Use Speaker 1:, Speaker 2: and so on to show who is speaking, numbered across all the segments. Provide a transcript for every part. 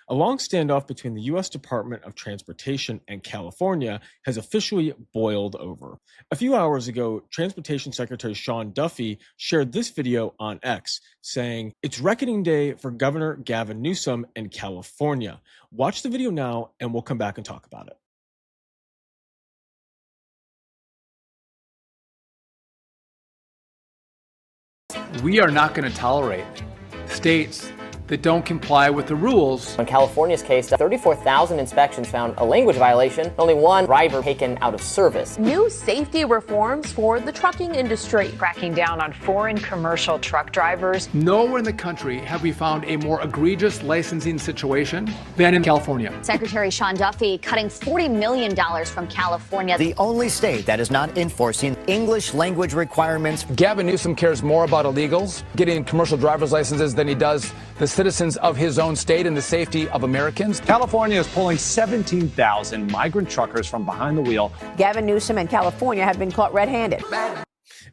Speaker 1: A long standoff between the U.S. Department of Transportation and California has officially boiled over. A few hours ago, Transportation Secretary Sean Duffy shared this video on X, saying, "It's reckoning day for Governor Gavin Newsom in California." Watch the video now, and we'll come back and talk about it.
Speaker 2: We are not going to tolerate states that don't comply with the rules.
Speaker 3: In California's case, 34,000 inspections found a language violation, only one driver taken out of service.
Speaker 4: New safety reforms for the trucking industry.
Speaker 5: Cracking down on foreign commercial truck drivers.
Speaker 2: Nowhere in the country have we found a more egregious licensing situation than in California.
Speaker 6: Secretary Sean Duffy cutting $40 million from California.
Speaker 7: The only state that is not enforcing English language requirements.
Speaker 2: Gavin Newsom cares more about illegals getting commercial driver's licenses than he does the citizens of his own state and the safety of Americans.
Speaker 8: California is pulling 17,000 migrant truckers from behind the wheel.
Speaker 4: Gavin Newsom and California have been caught red-handed.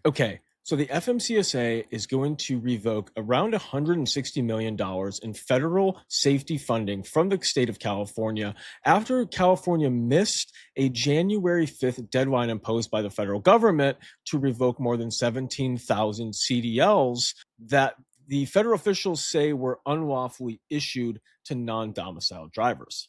Speaker 1: Okay, so the FMCSA is going to revoke around $160 million in federal safety funding from the state of California after California missed a January 5th deadline imposed by the federal government to revoke more than 17,000 CDLs that the federal officials say were unlawfully issued to non-domiciled drivers.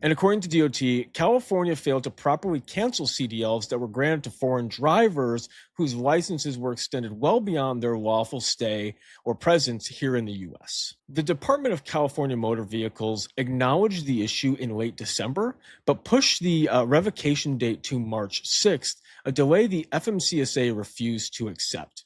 Speaker 1: And according to DOT, California failed to properly cancel CDLs that were granted to foreign drivers whose licenses were extended well beyond their lawful stay or presence here in the U.S. The Department of California Motor Vehicles acknowledged the issue in late December, but pushed the revocation date to March 6th, a delay the FMCSA refused to accept.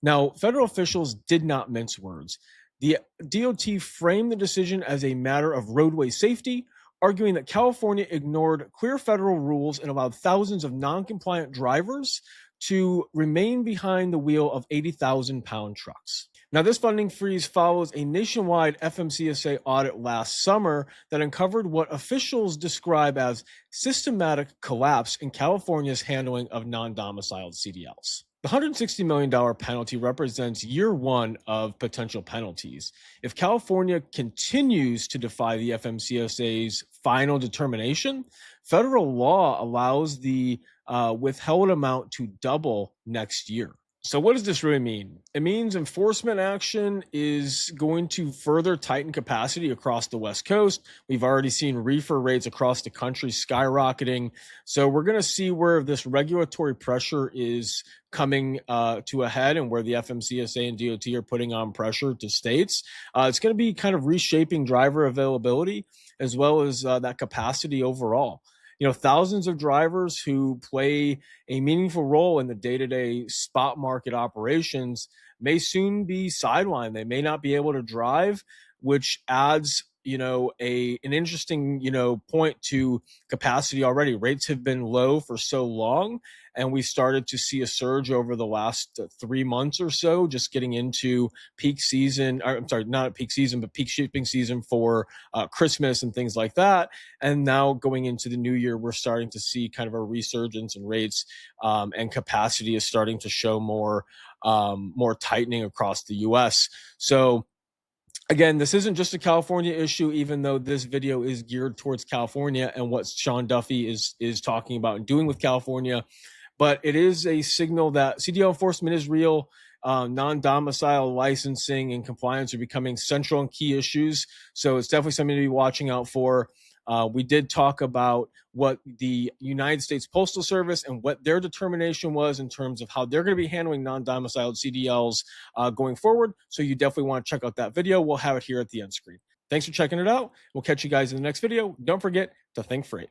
Speaker 1: Now, federal officials did not mince words. The DOT framed the decision as a matter of roadway safety, arguing that California ignored clear federal rules and allowed thousands of non-compliant drivers to remain behind the wheel of 80,000-pound trucks. Now, this funding freeze follows a nationwide FMCSA audit last summer that uncovered what officials describe as systematic collapse in California's handling of non-domiciled CDLs. The $160 million penalty represents year one of potential penalties. If California continues to defy the FMCSA's final determination, federal law allows the withheld amount to double next year. So what does this really mean? It means enforcement action is going to further tighten capacity across the West Coast. We've already seen reefer rates across the country skyrocketing. So we're going to see where this regulatory pressure is coming to a head and where the FMCSA and DOT are putting on pressure to states. It's going to be kind of reshaping driver availability as well as that capacity overall. You know, thousands of drivers who play a meaningful role in the day-to-day spot market operations may soon be sidelined. They may not be able to drive, which adds, an interesting, point to capacity already. Rates have been low for so long, and we started to see a surge over the last 3 months or so, just getting into peak season, or I'm sorry, not peak season, but peak shipping season for Christmas and things like that. And now going into the new year, we're starting to see kind of a resurgence in rates, and capacity is starting to show more tightening across the U.S. So again, this isn't just a California issue, even though this video is geared towards California and what Sean Duffy is talking about and doing with California. But it is a signal that CDL enforcement is real. Non-domicile licensing and compliance are becoming central and key issues. So it's definitely something to be watching out for. We did talk about what the United States Postal Service and what their determination was in terms of how they're going to be handling non-domiciled CDLs going forward. So you definitely want to check out that video. We'll have it here at the end screen. Thanks for checking it out. We'll catch you guys in the next video. Don't forget to think freight.